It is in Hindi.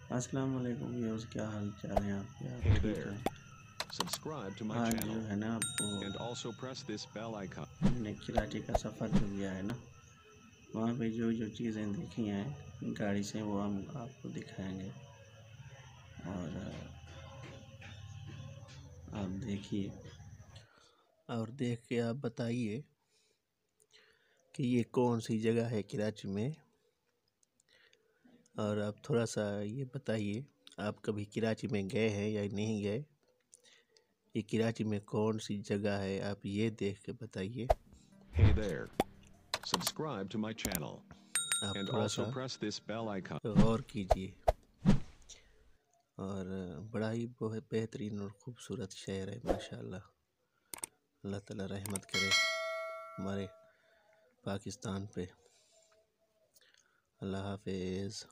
अस्सलाम वालेकुम व्यूअर्स, क्या हाल चाल है आपके? आप Hey ठीक there. हैं? Subscribe to my आज जो channel है ना आपको and also press this bell icon. हमने कराची का सफ़र जो किया है ना, वहाँ पे जो जो चीज़ें देखी हैं गाड़ी से वो हम आपको दिखाएंगे और आप देखिए और देख के आप बताइए कि ये कौन सी जगह है कराची में। और आप थोड़ा सा ये बताइए, आप कभी कराची में गए हैं या नहीं गए? ये कराची में कौन सी जगह है, आप ये देख के बताइए। Hey there. Subscribe to my channel आप and थोड़ा also सा press this bell icon. गौर कीजिए। और बड़ा ही बेहतरीन और ख़ूबसूरत शहर है माशाल्लाह। अल्लाह ताला रहमत करे हमारे पाकिस्तान पे। अल्लाह हाफ़िज़।